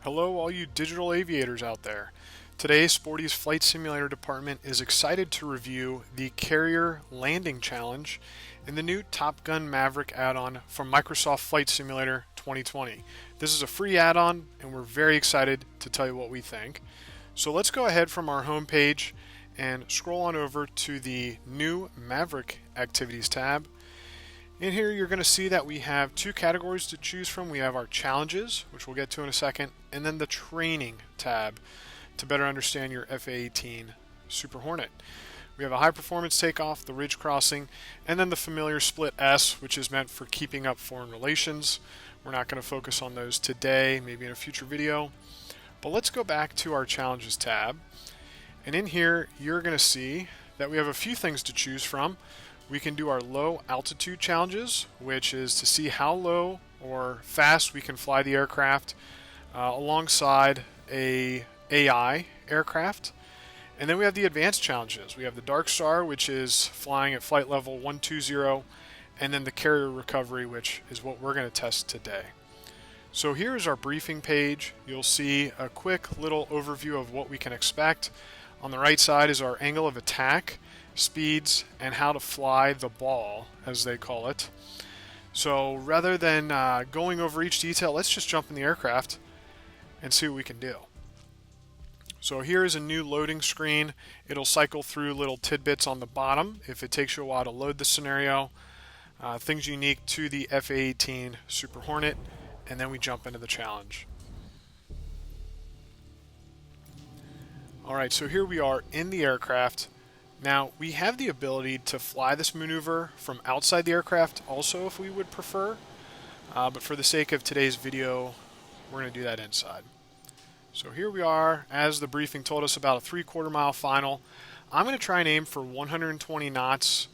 Hello all you digital aviators out there. Today Sporty's Flight Simulator department is excited to review the Carrier Landing Challenge and the new Top Gun Maverick add-on from Microsoft Flight Simulator 2020. This is a free add-on and we're very excited to tell you what we think. So let's go ahead from our home page and scroll on over to the new Maverick Activities tab. In here you're going to see that we have two categories to choose from. We have our challenges, which we'll get to in a second, and then the training tab to better understand your FA-18 Super Hornet. We have a high performance takeoff, the ridge crossing, and then the familiar split S, which is meant for keeping up foreign relations. We're not going to focus on those today, maybe in a future video. But let's go back to our challenges tab. And in here you're going to see that we have a few things to choose from. We can do our low altitude challenges, which is to see how low or fast we can fly the aircraft alongside a AI aircraft. And then we have the advanced challenges. We have the Dark Star, which is flying at flight level 120, and then the carrier recovery, which is what we're going to test today. So here's our briefing page. You'll see a quick little overview of what we can expect. On the right side is our angle of attack, speeds, and how to fly the ball, as they call it. So rather than going over each detail, let's just jump in the aircraft and see what we can do. So here is a new loading screen. It'll cycle through little tidbits on the bottom if it takes you a while to load the scenario, things unique to the FA-18 Super Hornet, and then we jump into the challenge. Alright, so here we are in the aircraft. Now, we have the ability to fly this maneuver from outside the aircraft also if we would prefer, but for the sake of today's video, we're going to do that inside. So here we are, as the briefing told us, about a 3/4 mile final. I'm going to try and aim for 120 knots.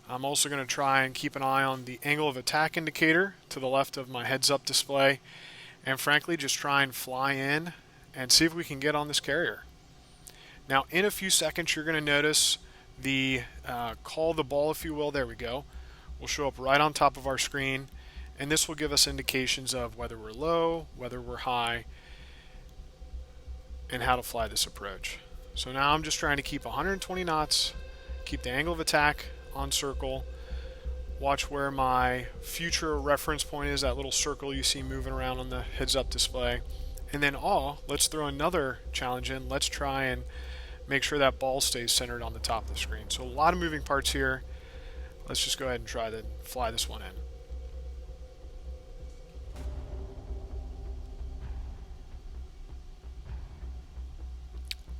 I'm also going to try and keep an eye on the angle of attack indicator to the left of my heads-up display, and frankly just try and fly in and see if we can get on this carrier. Now, in a few seconds, you're going to notice the call the ball, if you will, there we go, will show up right on top of our screen, and this will give us indications of whether we're low, whether we're high, and how to fly this approach. So now I'm just trying to keep 120 knots, keep the angle of attack on circle, watch where my future reference point is, that little circle you see moving around on the heads-up display, and then let's throw another challenge in. Let's try and make sure that ball stays centered on the top of the screen. So a lot of moving parts here. Let's just go ahead and try to fly this one in.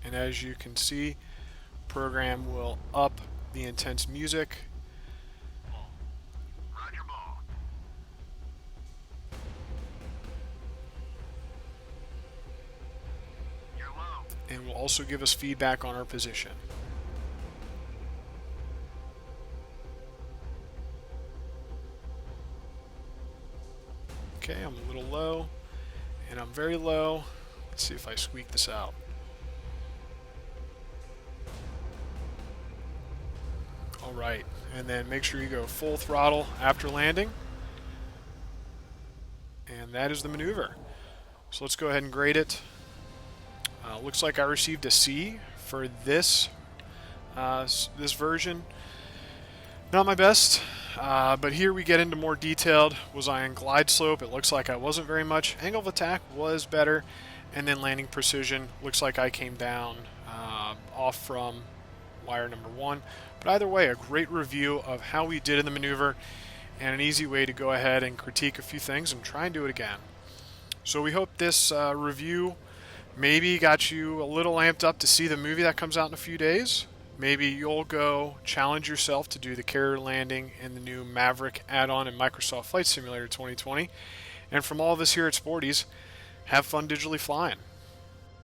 And as you can see, program will up the intense music. And will also give us feedback on our position. Okay, I'm a little low, and I'm very low. Let's see if I squeak this out. Alright, and then make sure you go full throttle after landing. And that is the maneuver. So let's go ahead and grade it. Looks like I received a C for this version. Not my best, but here we get into more detailed. Was I on glide slope? It looks like I wasn't very much. Angle of attack was better, and then landing precision looks like I came down off from wire number 1. But either way, a great review of how we did in the maneuver, and an easy way to go ahead and critique a few things and try and do it again. So we hope this review maybe got you a little amped up to see the movie that comes out in a few days. Maybe you'll go challenge yourself to do the carrier landing in the new Maverick add-on in Microsoft Flight Simulator 2020. And from all of us here at Sporty's, have fun digitally flying.